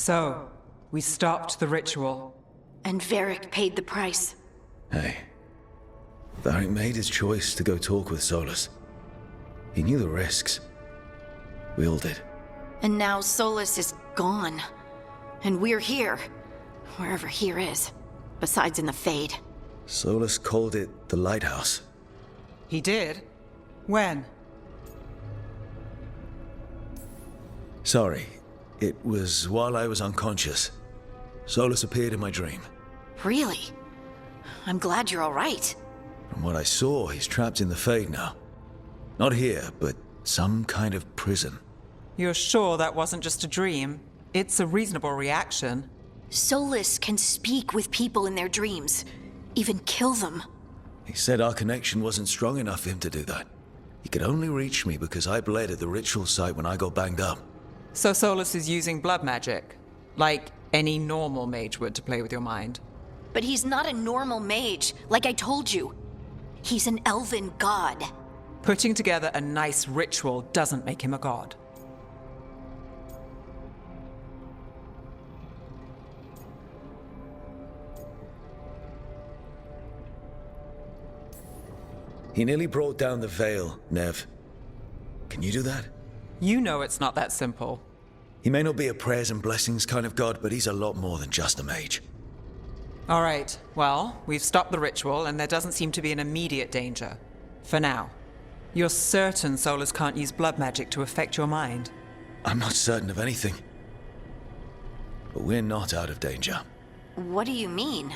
So, we stopped the ritual. And Varric paid the price. Hey. Varric made his choice to go talk with Solus. He knew the risks. We all did. And now Solus is gone. And we're here. Wherever here is. Besides in the Fade. Solus called it the Lighthouse. He did? When? Sorry. It was while I was unconscious. Solus appeared in my dream. Really? I'm glad you're alright. From what I saw, he's trapped in the Fade now. Not here, but some kind of prison. You're sure that wasn't just a dream? It's a reasonable reaction. Solus can speak with people in their dreams. Even kill them. He said our connection wasn't strong enough for him to do that. He could only reach me because I bled at the ritual site when I got banged up. So Solus is using blood magic, like any normal mage would to play with your mind. But he's not a normal mage, like I told you. He's an elven god. Putting together a nice ritual doesn't make him a god. He nearly brought down the veil, Nev. Can you do that? You know it's not that simple. He may not be a prayers and blessings kind of god, but he's a lot more than just a mage. All right, well, we've stopped the ritual and there doesn't seem to be an immediate danger. For now. You're certain Solus can't use blood magic to affect your mind? I'm not certain of anything. But we're not out of danger. What do you mean?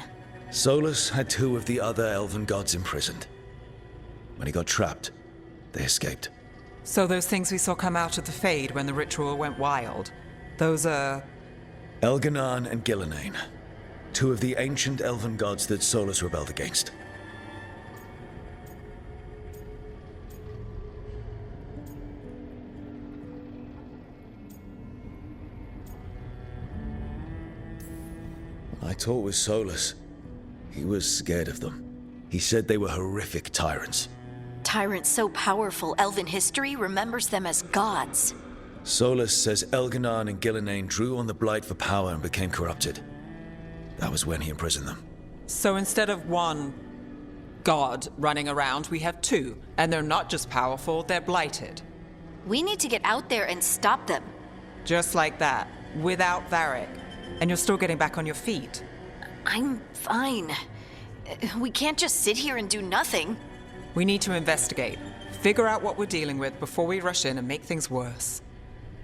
Solus had 2 of the other elven gods imprisoned. When he got trapped, they escaped. So those things we saw come out of the Fade when the ritual went wild, those are... Elganan and Gillenane. 2 of the ancient elven gods that Solus rebelled against. When I talked with Solus, he was scared of them. He said they were horrific tyrants. Tyrants so powerful, elven history remembers them as gods. Solus says Elganan and Gillenane drew on the Blight for power and became corrupted. That was when he imprisoned them. So instead of one god running around, we have 2. And they're not just powerful, they're blighted. We need to get out there and stop them. Just like that, without Varric. And you're still getting back on your feet. I'm fine. We can't just sit here and do nothing. We need to investigate. Figure out what we're dealing with before we rush in and make things worse.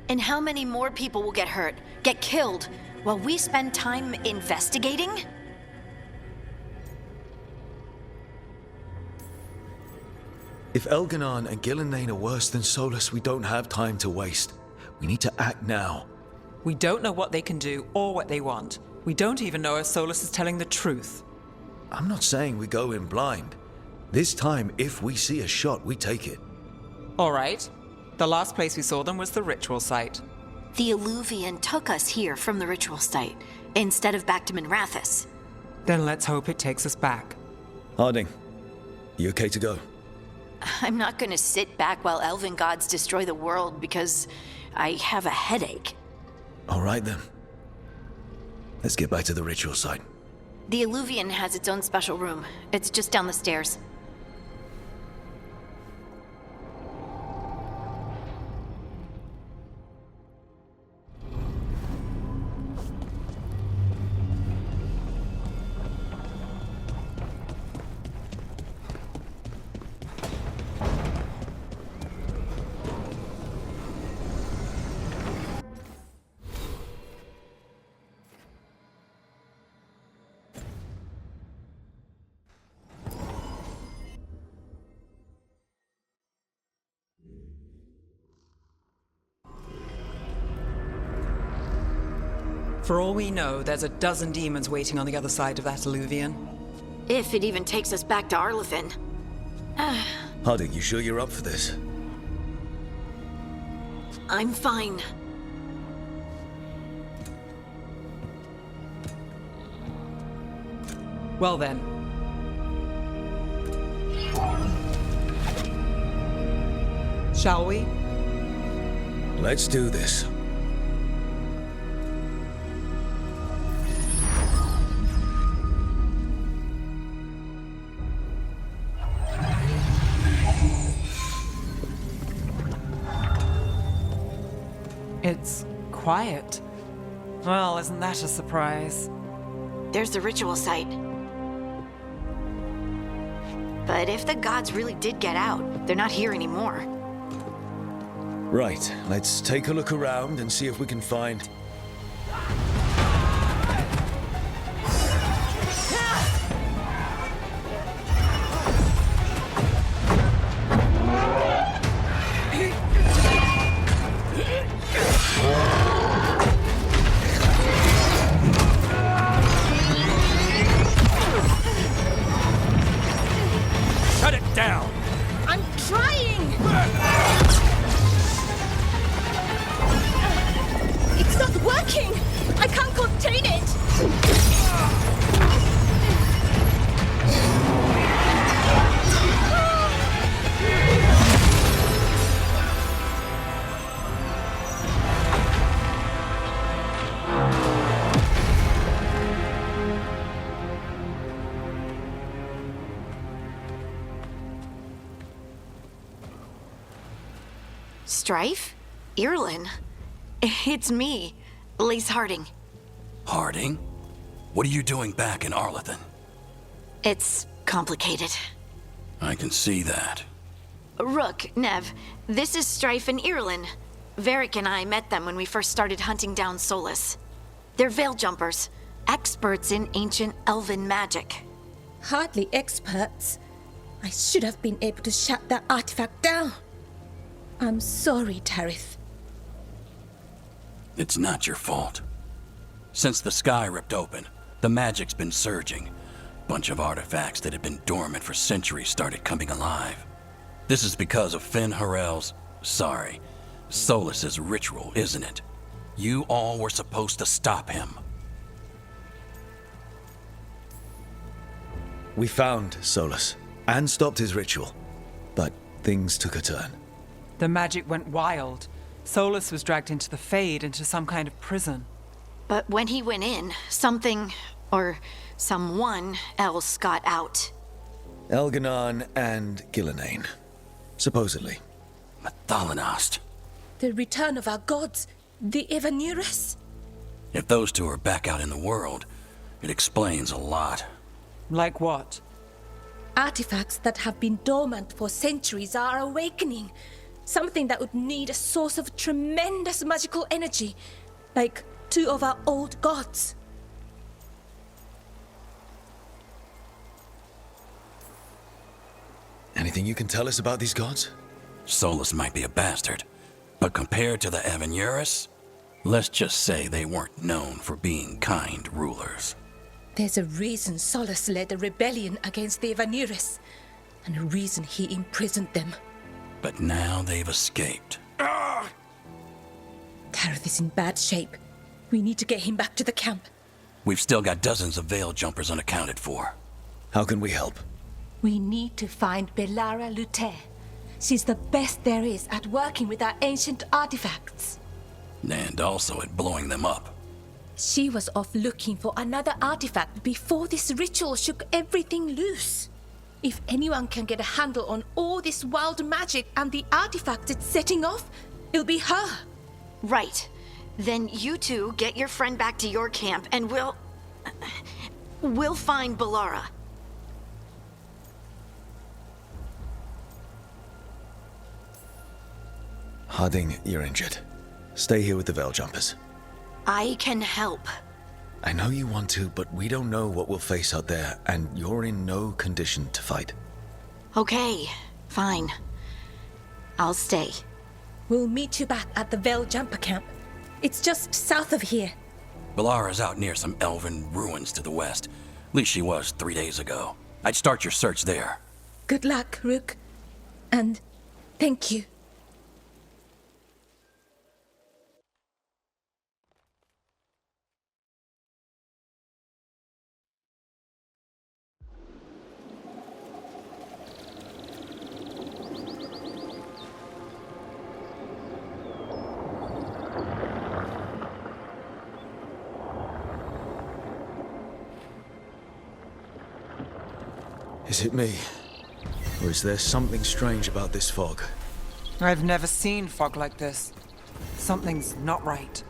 And how many more people will get hurt, get killed, while we spend time investigating? If Elganan and Gillenane are worse than Solus, we don't have time to waste. We need to act now. We don't know what they can do or what they want. We don't even know if Solus is telling the truth. I'm not saying we go in blind. This time, if we see a shot, we take it. All right. The last place we saw them was the ritual site. The Eluvian took us here from the ritual site, instead of back to Minrathous. Then let's hope it takes us back. Harding, you okay to go? I'm not gonna sit back while elven gods destroy the world because I have a headache. All right then. Let's get back to the ritual site. The Eluvian has its own special room. It's just down the stairs. For all we know, there's a dozen demons waiting on the other side of that Eluvian. If it even takes us back to Arlothin. Harding, you sure you're up for this? I'm fine. Well then. Shall we? Let's do this. It's quiet. Well, isn't that a surprise? There's the ritual site. But if the gods really did get out, they're not here anymore. Right, let's take a look around and see if we can find... Shut it down! I'm trying! It's not working! I can't contain it! Strife? Irlin? It's me, Lise Harding. Harding? What are you doing back in Arlathan? It's complicated. I can see that. Rook, Nev, this is Strife and Irlin. Varric and I met them when we first started hunting down Solus. They're Veil Jumpers, experts in ancient elven magic. Hardly experts. I should have been able to shut that artifact down. I'm sorry, Tarith. It's not your fault. Since the sky ripped open, the magic's been surging. Bunch of artifacts that had been dormant for centuries started coming alive. This is because of Finn Harel's... Solus's ritual, isn't it? You all were supposed to stop him. We found Solus and stopped his ritual, but things took a turn. The magic went wild. Solus was dragged into the Fade, into some kind of prison. But when he went in, something, or someone else got out. Elganon and Gillenane, supposedly. Mathalanost. The return of our gods, the Evanurus. If those two are back out in the world, it explains a lot. Like what? Artifacts that have been dormant for centuries are awakening. Something that would need a source of tremendous magical energy, like two of our old gods. Anything you can tell us about these gods? Solus might be a bastard, but compared to the Evanurus, let's just say they weren't known for being kind rulers. There's a reason Solus led a rebellion against the Evanurus, and a reason he imprisoned them. But now they've escaped. Tarith is in bad shape. We need to get him back to the camp. We've still got dozens of Veil Jumpers unaccounted for. How can we help? We need to find Belara Luther. She's the best there is at working with our ancient artifacts. And also at blowing them up. She was off looking for another artifact before this ritual shook everything loose. If anyone can get a handle on all this wild magic and the artifacts it's setting off, it'll be her. Right. Then you two get your friend back to your camp and we'll find Belara. Harding, you're injured. Stay here with the Veil Jumpers. I can help. I know you want to, but we don't know what we'll face out there, and you're in no condition to fight. Okay, fine. I'll stay. We'll meet you back at the Veil Jumper camp. It's just south of here. Belara's out near some elven ruins to the west. At least she was 3 days ago. I'd start your search there. Good luck, Rook. And thank you. Is it me? Or is there something strange about this fog? I've never seen fog like this. Something's not right.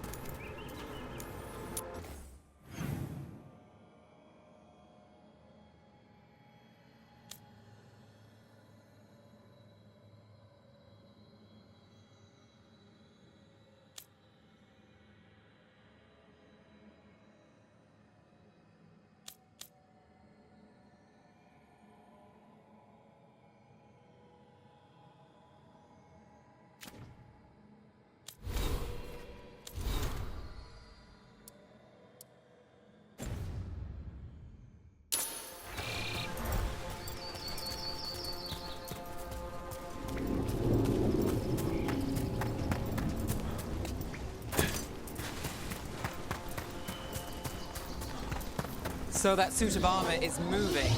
So that suit of armor is moving.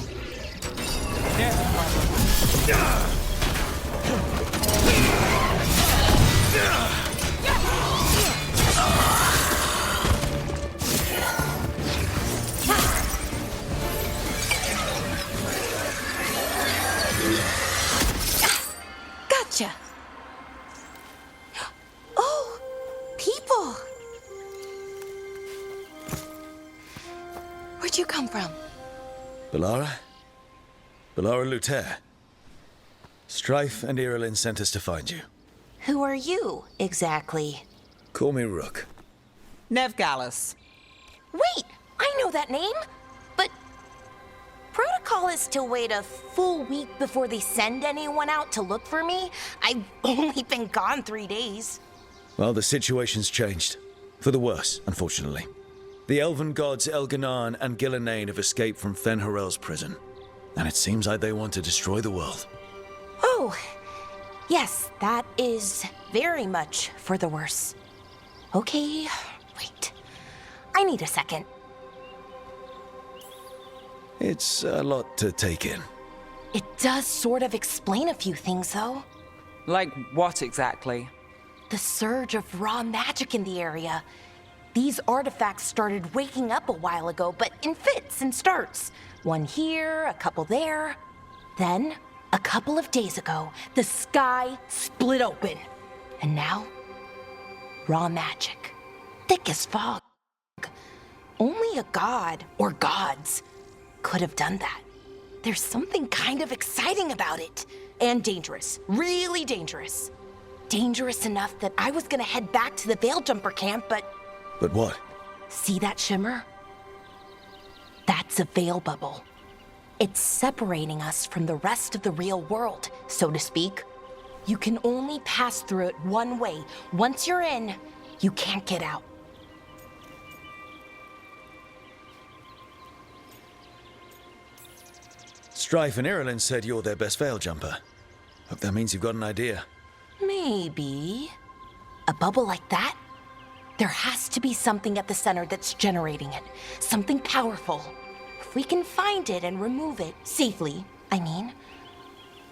There's the problem. Gotcha. Oh, people. Where'd you come from? Bellara? Bellara Luther. Strife and Irulan sent us to find you. Who are you, exactly? Call me Rook. Nev Gallus. Wait, I know that name, but protocol is to wait a full week before they send anyone out to look for me. I've only been gone 3 days. Well, the situation's changed. For the worse, unfortunately. The elven gods Elganan and Gillenane have escaped from Fen'Harel's prison. And it seems like they want to destroy the world. Oh, yes, that is very much for the worse. Okay, wait. I need a second. It's a lot to take in. It does sort of explain a few things, though. Like what exactly? The surge of raw magic in the area. These artifacts started waking up a while ago, but in fits and starts. One here, a couple there. Then, a couple of days ago, the sky split open. And now, raw magic. Thick as fog. Only a god, or gods, could have done that. There's something kind of exciting about it. And dangerous. Really dangerous. Dangerous enough that I was gonna head back to the Veil-Jumper camp, but... But what? See that shimmer? That's a veil bubble. It's separating us from the rest of the real world, so to speak. You can only pass through it one way. Once you're in, you can't get out. Strife and Irulan said you're their best veil jumper. Hope that means you've got an idea. Maybe. A bubble like that? There has to be something at the center that's generating it. Something powerful. If we can find it and remove it, safely, I mean,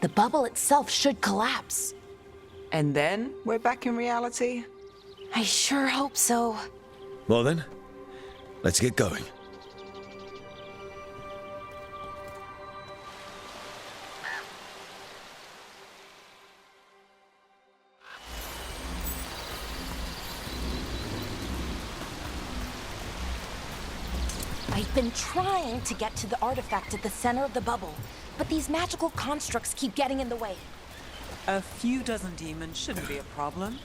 the bubble itself should collapse. And then we're back in reality? I sure hope so. Well then, let's get going. I've been trying to get to the artifact at the center of the bubble, but these magical constructs keep getting in the way. A few dozen demons shouldn't be a problem.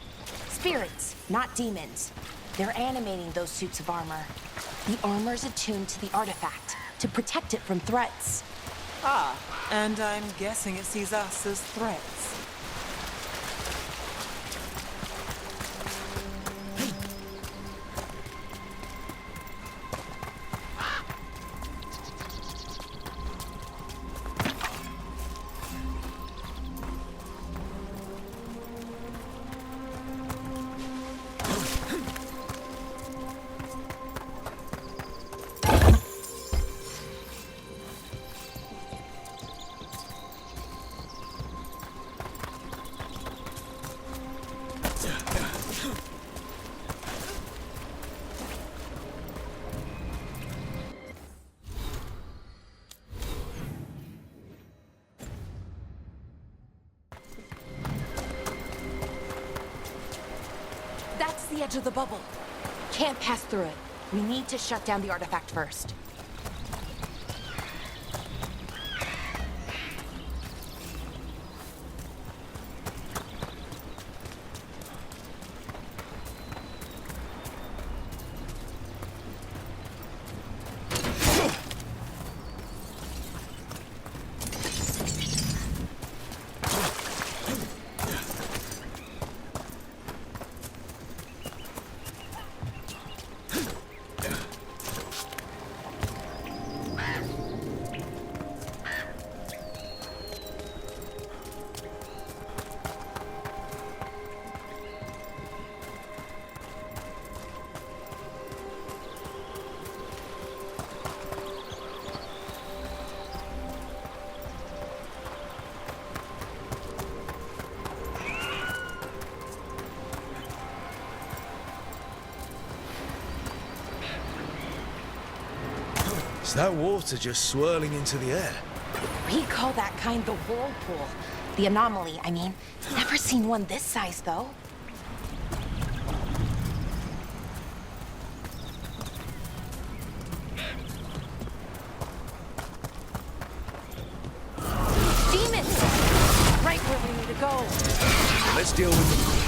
Spirits, not demons. They're animating those suits of armor. The armor's attuned to the artifact to protect it from threats. Ah, and I'm guessing it sees us as threats. the edge of the bubble. Can't pass through it. We need to shut down the artifact first. Is that water just swirling into the air? We call that kind the whirlpool. The anomaly, I mean. Never seen one this size, though. Demons! Right where we need to go. Let's deal with them.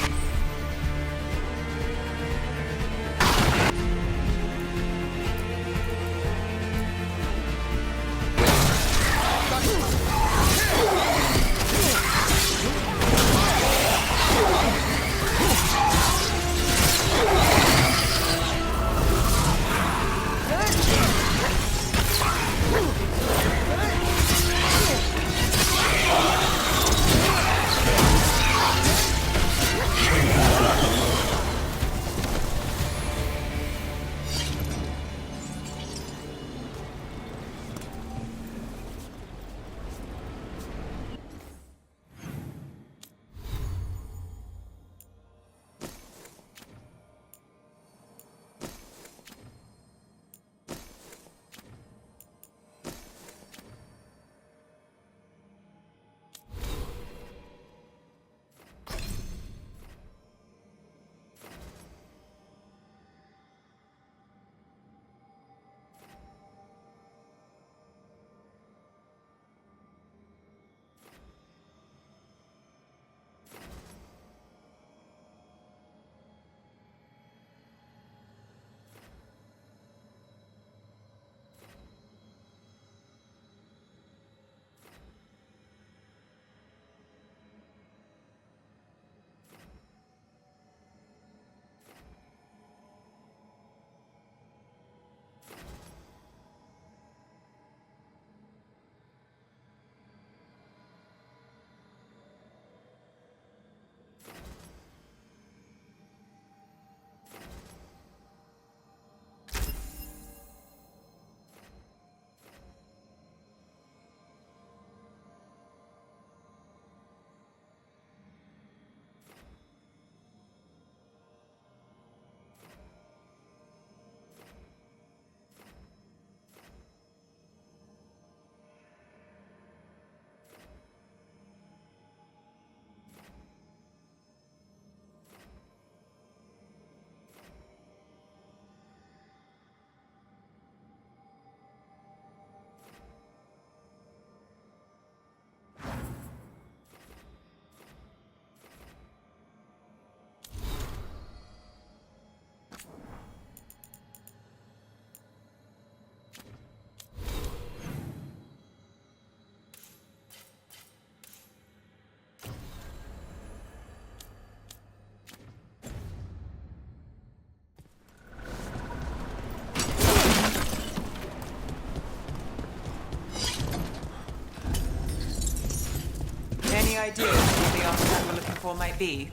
Any idea what the artifact we're looking for might be?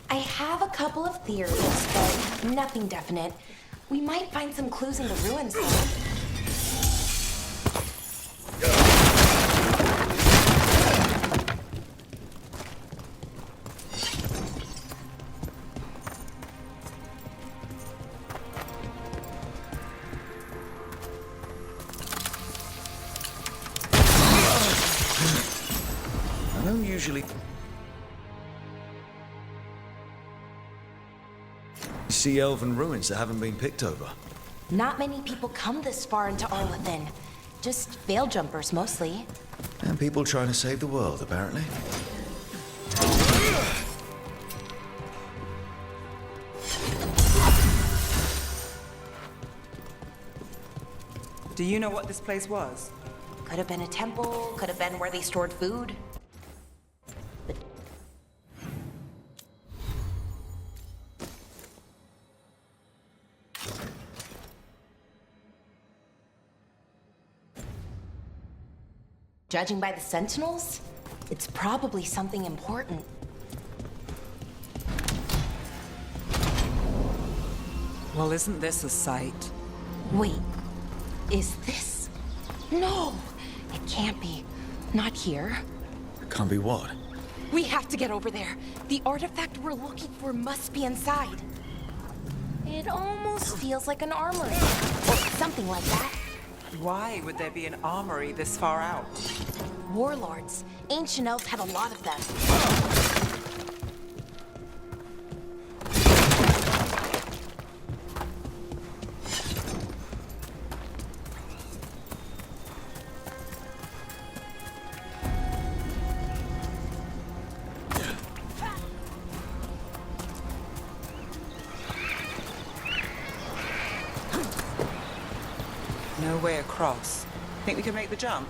I have a couple of theories, but nothing definite. We might find some clues in the ruins, though. I don't usually see see elven ruins that haven't been picked over. Not many people come this far into Arlathan. Just veil jumpers, mostly. And people trying to save the world, apparently. Do you know what this place was? Could have been a temple, could have been where they stored food. Judging by the sentinels, it's probably something important. Well, isn't this a sight? Wait, is this? No, it can't be. Not here. It can't be what? We have to get over there. The artifact we're looking for must be inside. It almost feels like an armory, or something like that. Why would there be an armory this far out? Warlords. Ancient elves had a lot of them. No way across. Think we can make the jump?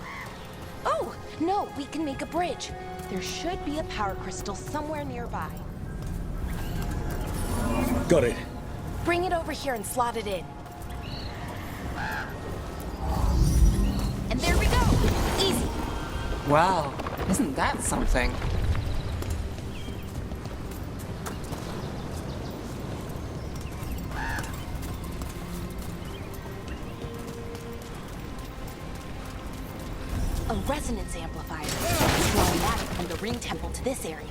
Oh, no, we can make a bridge. There should be a power crystal somewhere nearby. Got it. Bring it over here and slot it in. And there we go! Easy. Wow, isn't that something? A resonance amplifier. Drawing magic from the ring temple to this area.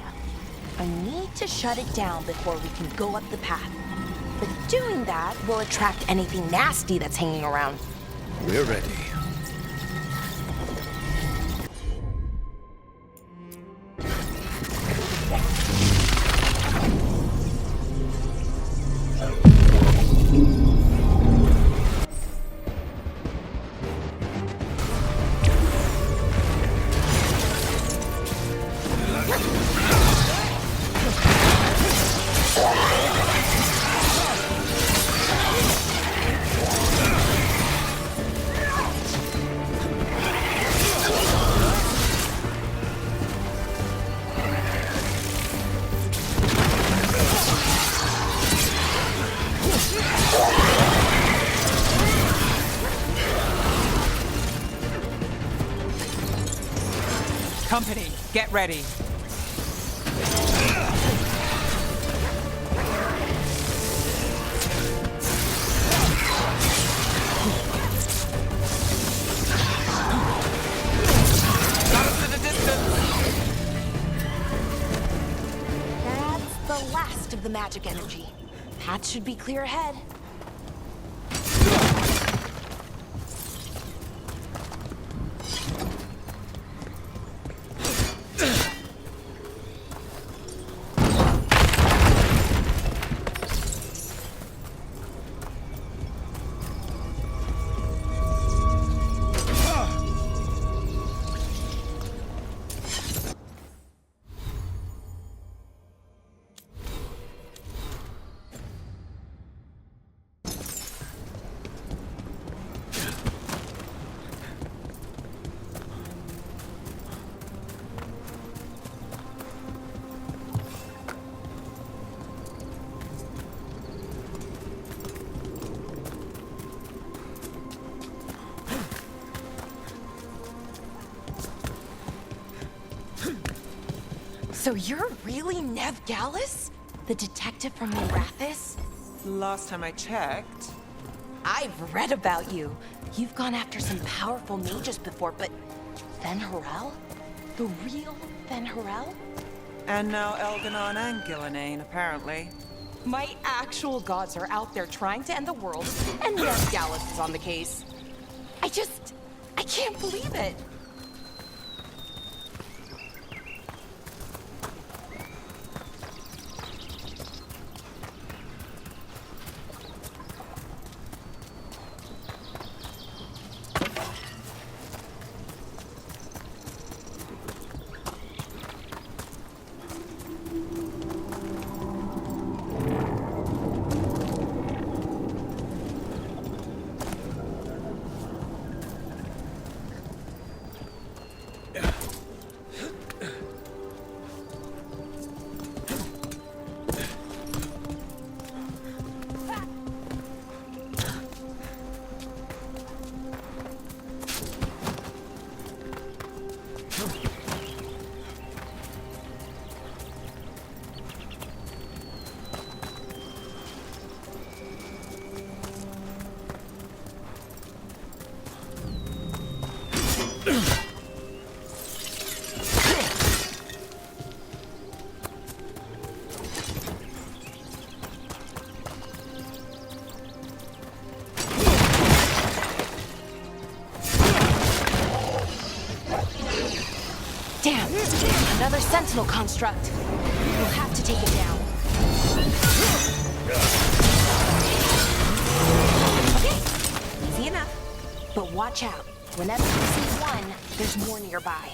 I need to shut it down before we can go up the path. But doing that will attract anything nasty that's hanging around. We're ready. Company, get ready. That's the last of the magic energy. Path should be clear ahead. So you're really Nev Gallus? The detective from New Rathis? Last time I checked. I've read about you. You've gone after some powerful mages before, but Fen'Harel? The real Fen'Harel? And now Elganon and Gillenane, apparently. My actual gods are out there trying to end the world, and Nev Gallus is on the case. I can't believe it. Another Sentinel construct. We'll have to take it down. Okay, easy enough. But watch out. Whenever you see one, there's more nearby.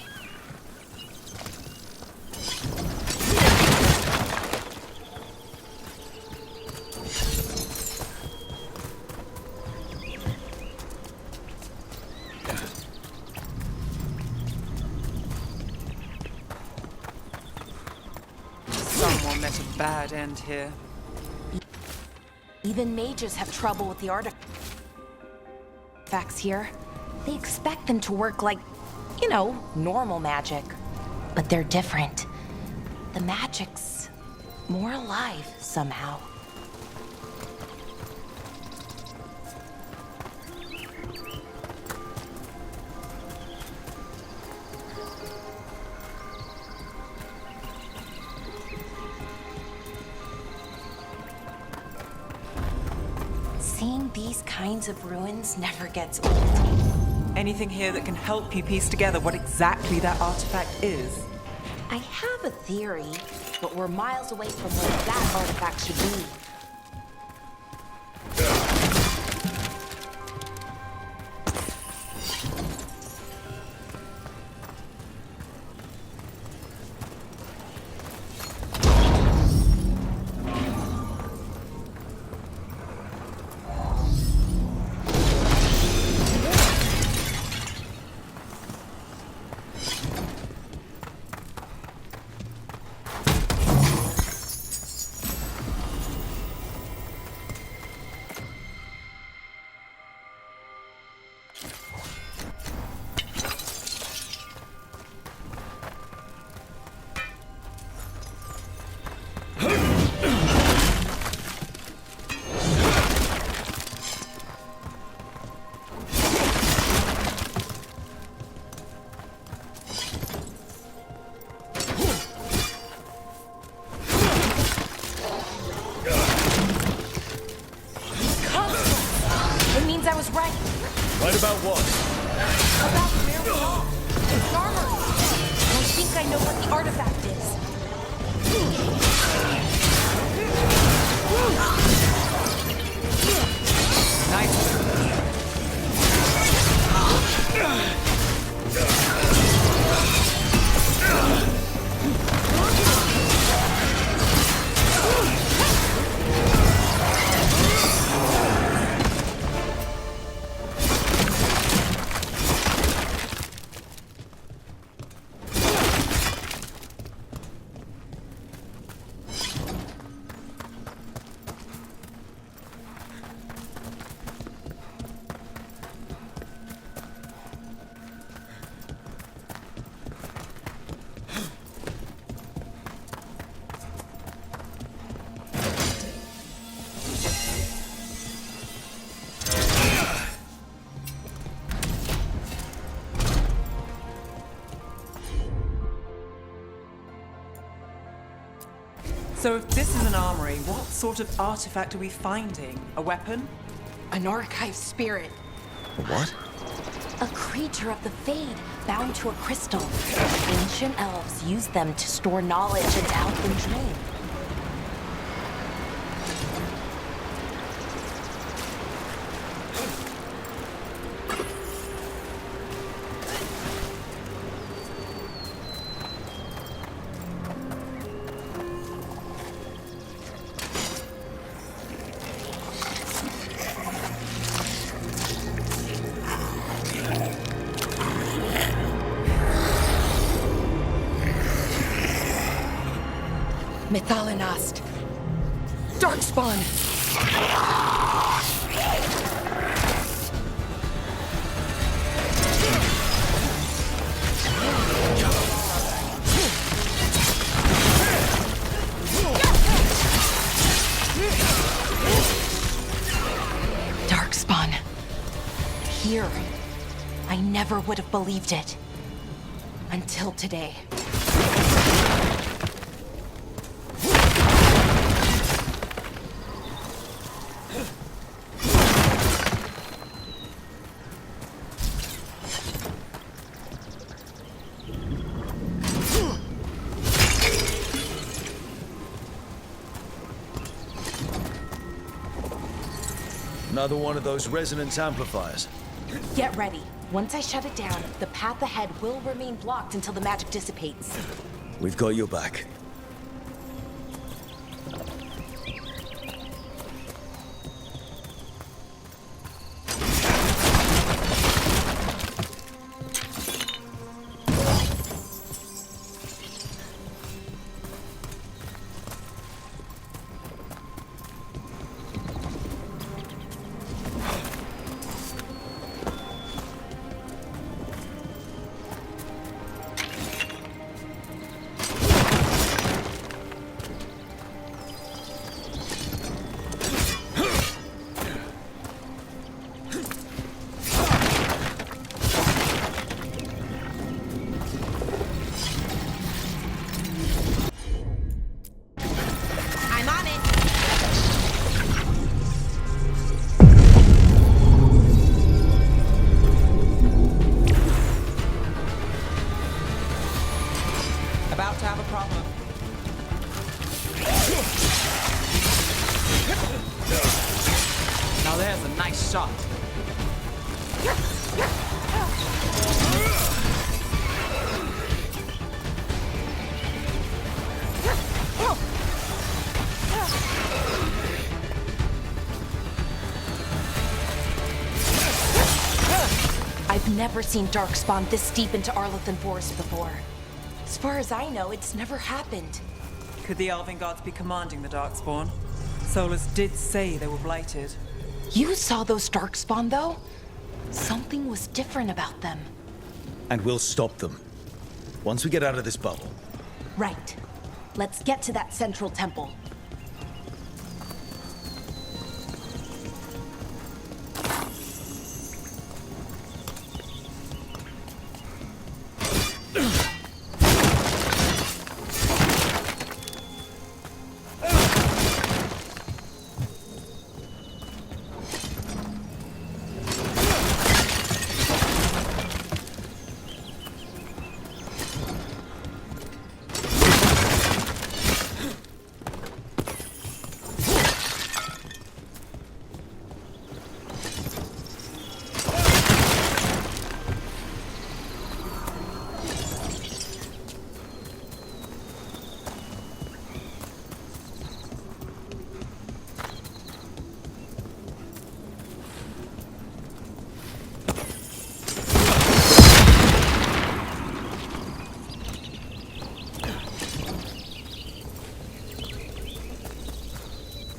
Someone met a bad end here. Even mages have trouble with the artifacts here. They expect them to work like, you know, normal magic. But they're different. The magic's more alive somehow. Seeing these kinds of ruins never gets old. Anything here that can help you piece together what exactly that artifact is? I have a theory, but we're miles away from where that artifact should be. I was right. Right about what? About where we are. It's armory. I think I know what the artifact is. Nice. So if this is an armory, what sort of artifact are we finding? A weapon? An archive spirit. What? A creature of the Fade, bound to a crystal. Ancient elves use them to store knowledge and to help them dream. Methalinast. Darkspawn. Darkspawn. Here. I never would have believed it. Until today. Another one of those resonance amplifiers. Get ready. Once I shut it down, the path ahead will remain blocked until the magic dissipates. We've got your back. I'm on it. About to have a problem. Now there's a nice shot. I've never seen Darkspawn this deep into Arlathan Forest before. As far as I know, it's never happened. Could the Elven gods be commanding the Darkspawn? Solus did say they were blighted. You saw those Darkspawn, though? Something was different about them. And we'll stop them. Once we get out of this bubble. Right. Let's get to that central temple.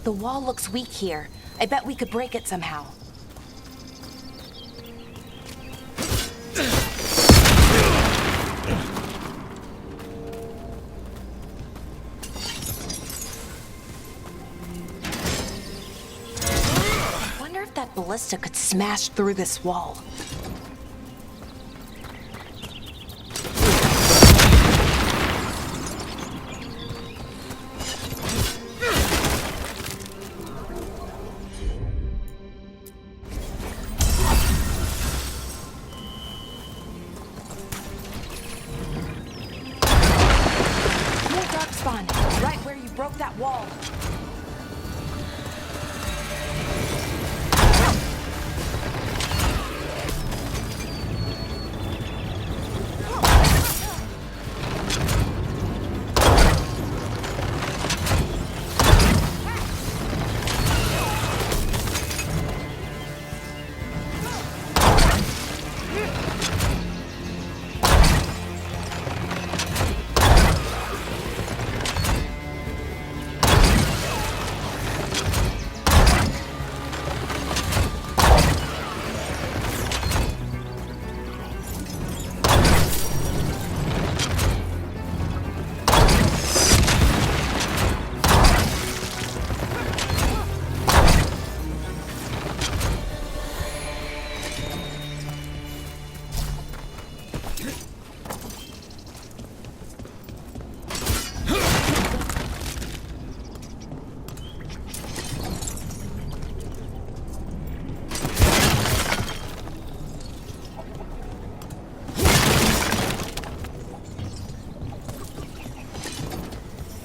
The wall looks weak here. I bet we could break it somehow. I wonder if that ballista could smash through this wall. Right where you broke that wall.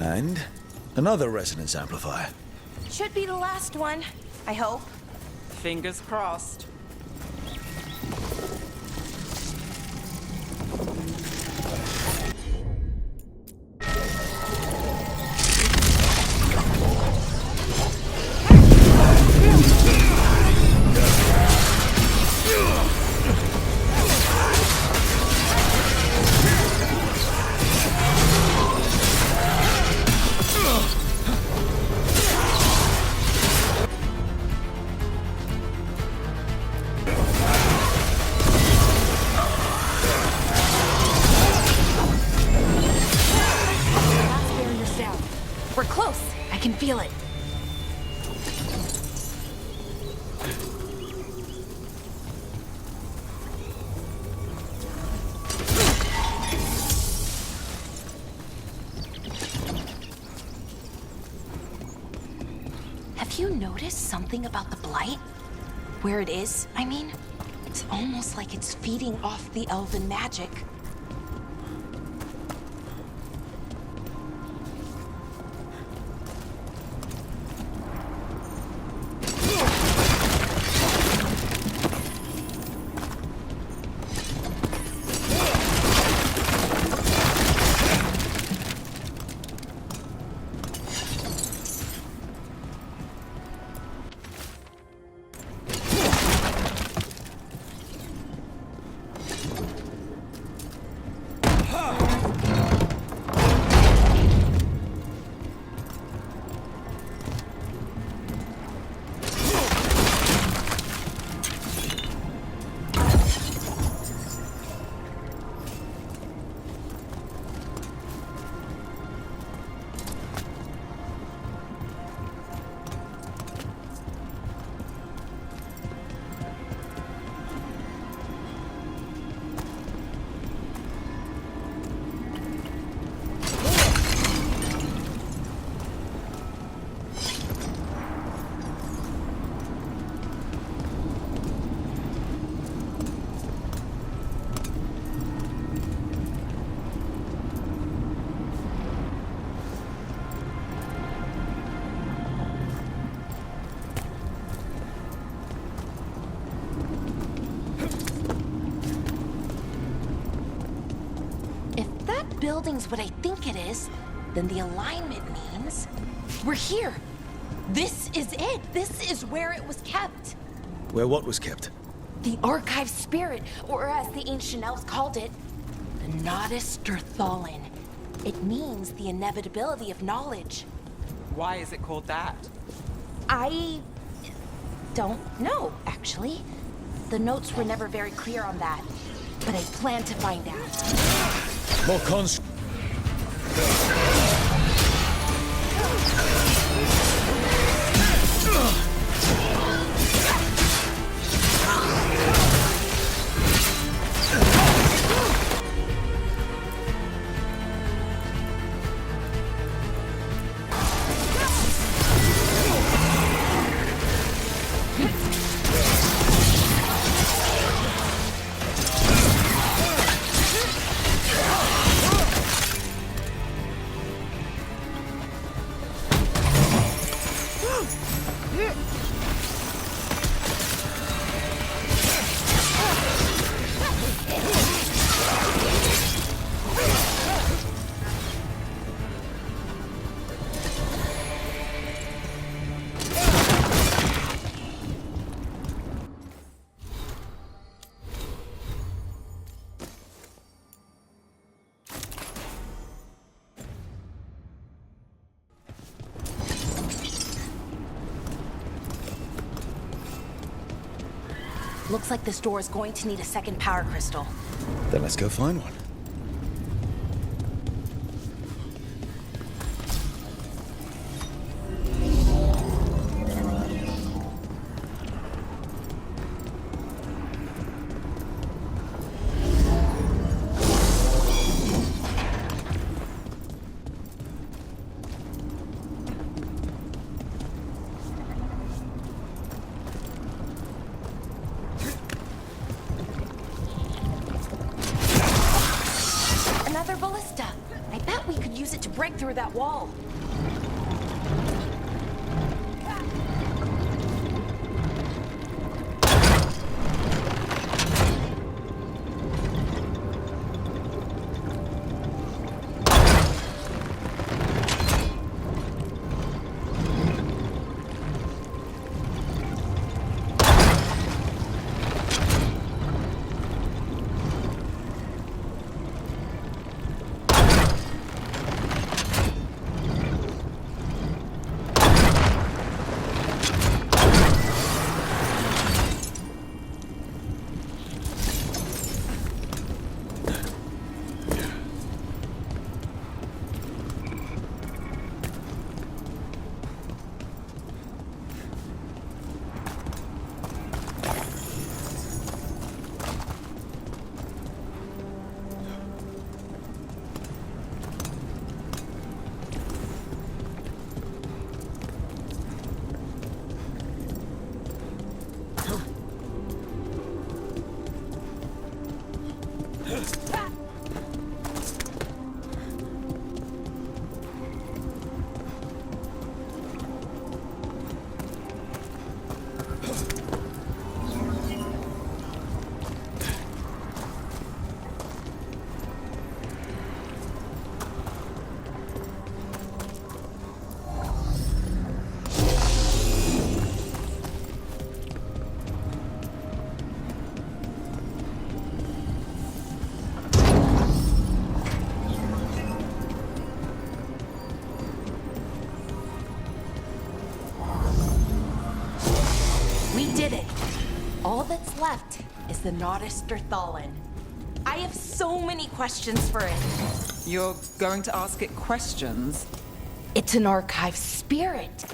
And another resonance amplifier. Should be the last one, I hope. Fingers crossed. We're close. I can feel it. Have you noticed something about the blight? Where it is, I mean? It's almost like it's feeding off the elven magic. Building's what I think it is, then the alignment means we're here. This is it. This is where it was kept. Where what was kept? The archive spirit, or as the ancient elves called it, the Nodus Derthalin. It means the inevitability of knowledge. Why is it called that? I don't know, actually. The notes were never very clear on that, but I plan to find out. More cons. Looks like this door is going to need a second power crystal. Then let's go find one. Another ballista. I bet we could use it to break through that wall. All that's left is the Nodus Derthalin. I have so many questions for it. You're going to ask it questions? It's an archive spirit.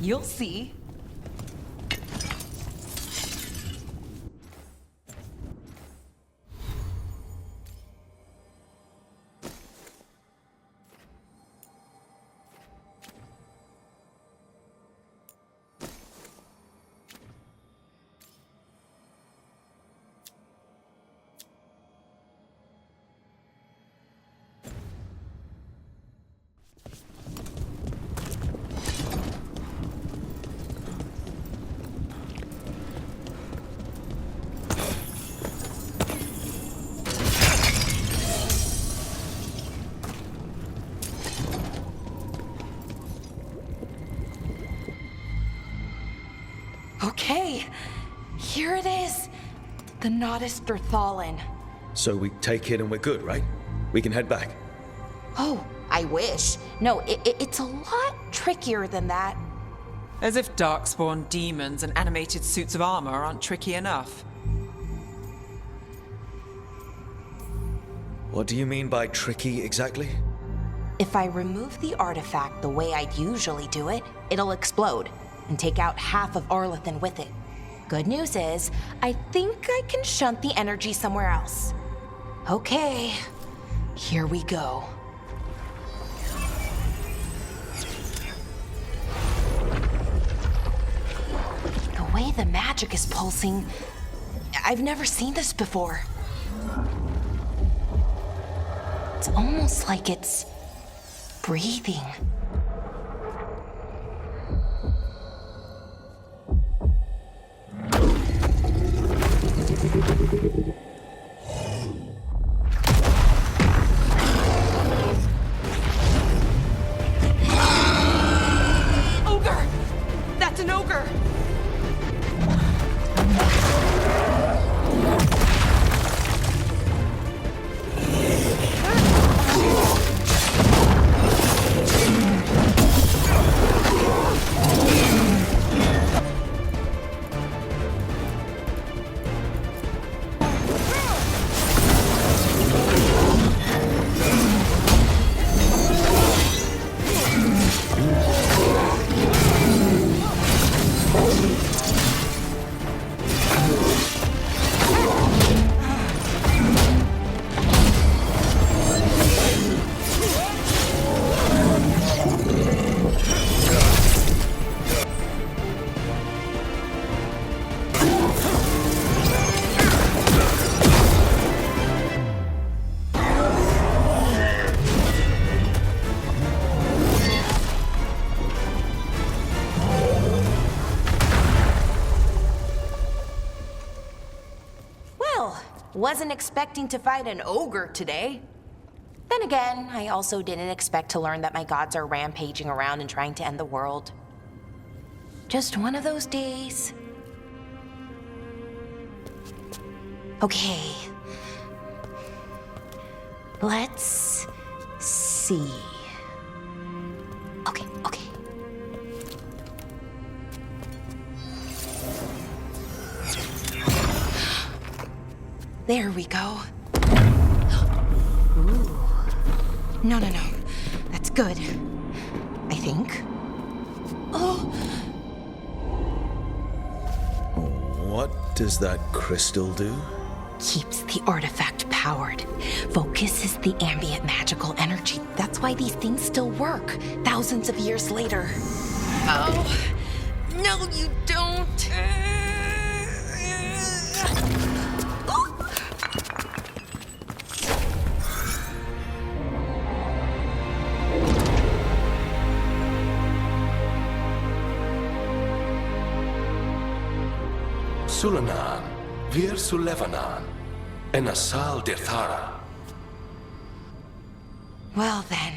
You'll see. Okay, here it is. The Nodus Derthalin. So we take it and we're good, right? We can head back. Oh, I wish. No, it's a lot trickier than that. As if darkspawn demons and animated suits of armor aren't tricky enough. What do you mean by tricky exactly? If I remove the artifact the way I'd usually do it, it'll explode and take out half of Arlathan with it. Good news is, I think I can shunt the energy somewhere else. Okay, here we go. The way the magic is pulsing, I've never seen this before. It's almost like it's breathing. Ogre! That's an ogre! Wasn't expecting to fight an ogre today. Then again, I also didn't expect to learn that my gods are rampaging around and trying to end the world. Just one of those days. Okay. Let's see. Okay. There we go. Ooh. No. That's good. I think. Oh! What does that crystal do? Keeps the artifact powered. Focuses the ambient magical energy. That's why these things still work, thousands of years later. Oh! No, you don't! Sulanan, Vir Sulevanan, and Asal Dirthara. Well then.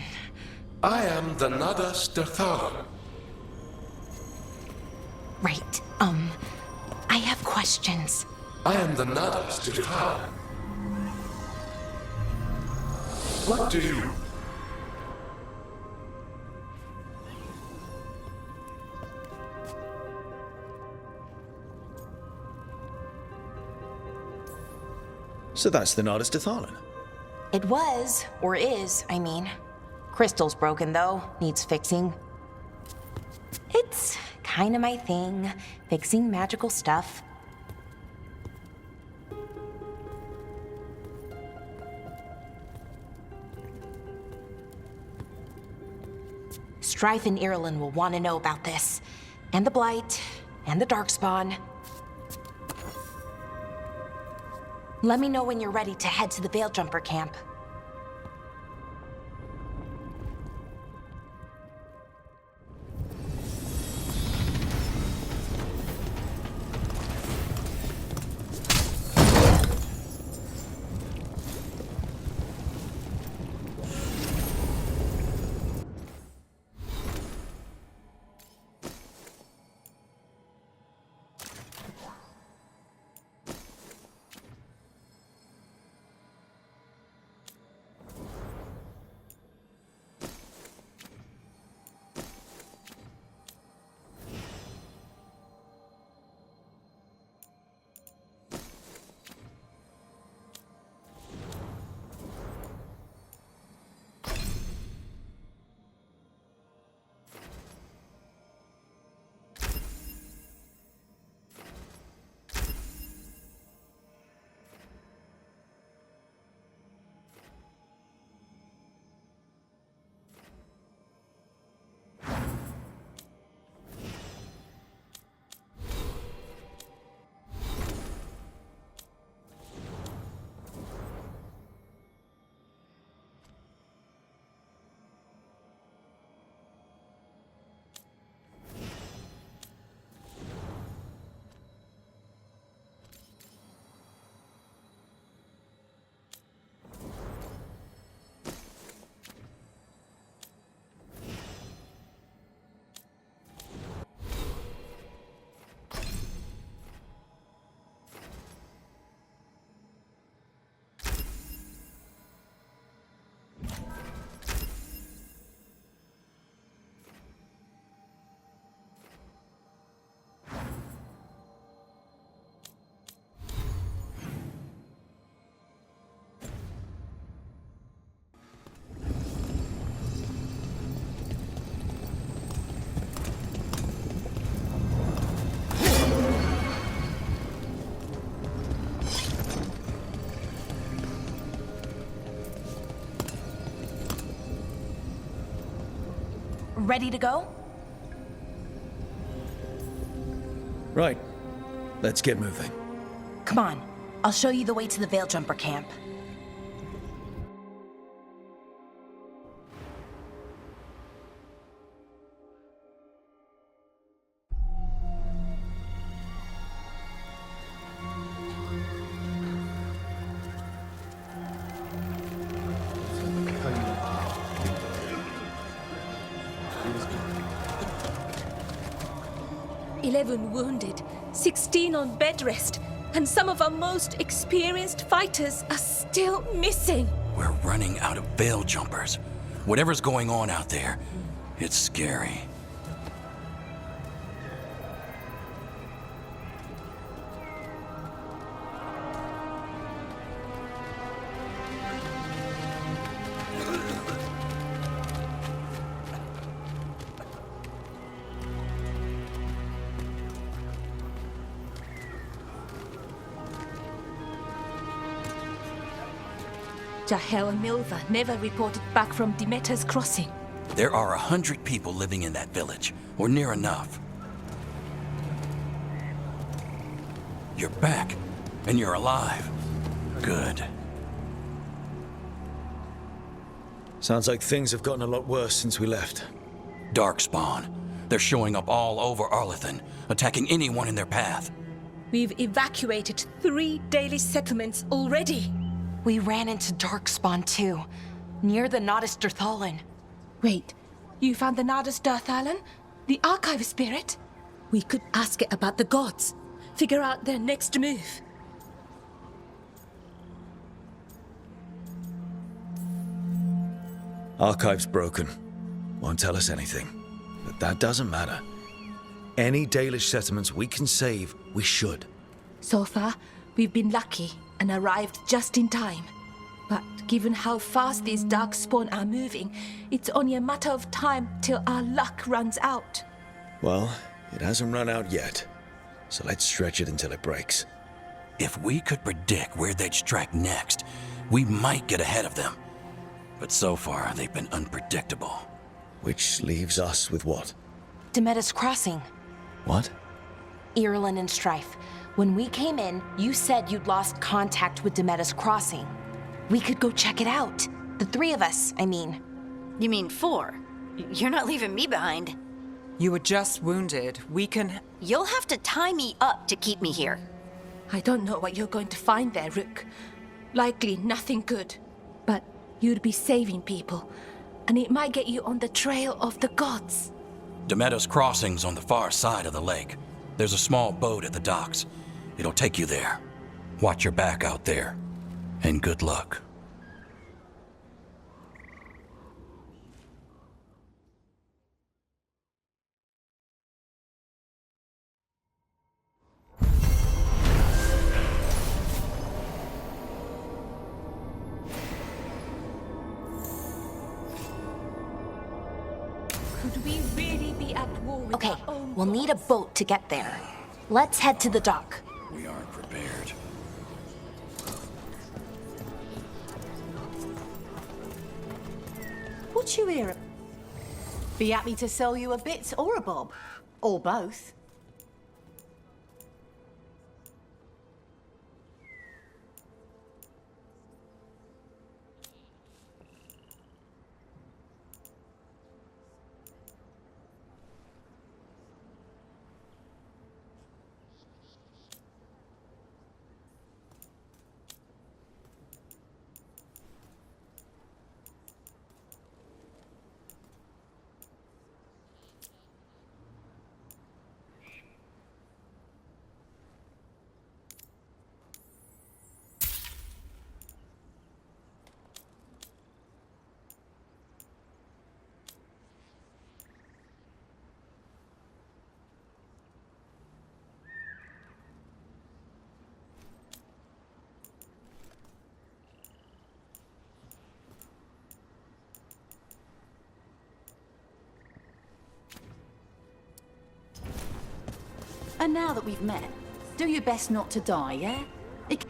I am the Nodus Derthalin. Right, I have questions. I am the Nodus Derthalin. What do you... So that's the Nardus Datharlan. It was, or is, I mean. Crystal's broken though, needs fixing. It's kinda my thing, fixing magical stuff. Strife and Irulan will want to know about this. And the Blight, and the Darkspawn. Let me know when you're ready to head to the Veil-Jumper camp. Ready to go? Right. Let's get moving. Come on, I'll show you the way to the Veil-Jumper camp. Wounded, 16 on bed rest, and some of our most experienced fighters are still missing. We're running out of Veil Jumpers. Whatever's going on out there, it's scary. Jahel and Milva never reported back from Demeter's crossing. There are 100 people living in that village, or near enough. You're back, and you're alive. Good. Sounds like things have gotten a lot worse since we left. Darkspawn. They're showing up all over Arlathan, attacking anyone in their path. We've evacuated 3 daily settlements already. We ran into Darkspawn too, near the Nardus Datharlan. Wait, you found the Nardus Datharlan? The Archive Spirit? We could ask it about the gods. Figure out their next move. Archive's broken. Won't tell us anything. But that doesn't matter. Any Dalish settlements we can save, we should. So far, we've been lucky, and arrived just in time. But given how fast these darkspawn are moving, it's only a matter of time till our luck runs out. Well, it hasn't run out yet, so let's stretch it until it breaks. If we could predict where they'd strike next, we might get ahead of them. But so far, they've been unpredictable. Which leaves us with what? Demetus Crossing. What? Irulan and Strife. When we came in, you said you'd lost contact with Demetus Crossing. We could go check it out. The three of us, I mean. You mean 4? You're not leaving me behind. You were just wounded. We can... You'll have to tie me up to keep me here. I don't know what you're going to find there, Rook. Likely nothing good. But you'd be saving people, and it might get you on the trail of the gods. Demetus Crossing's on the far side of the lake. There's a small boat at the docks. It'll take you there. Watch your back out there. And good luck. Could we really be at war with Okay, our own we'll need a gods? boat to get there. Let's head to the dock. We aren't prepared. What you hear? Be happy to sell you a bit or a bob. Or both. And now that we've met, do your best not to die, yeah? It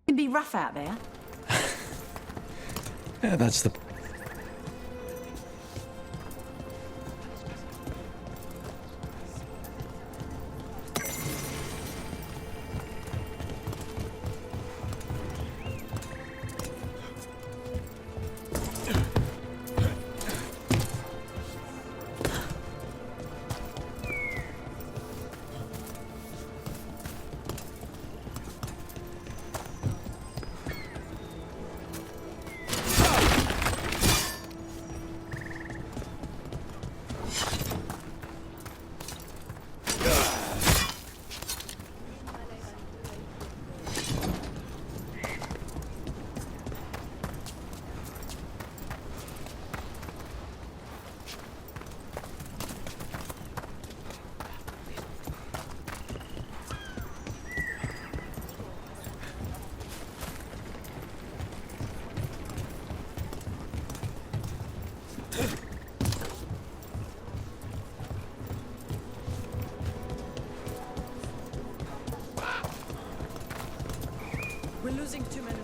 can be rough out there. Yeah, that's the... We're losing too many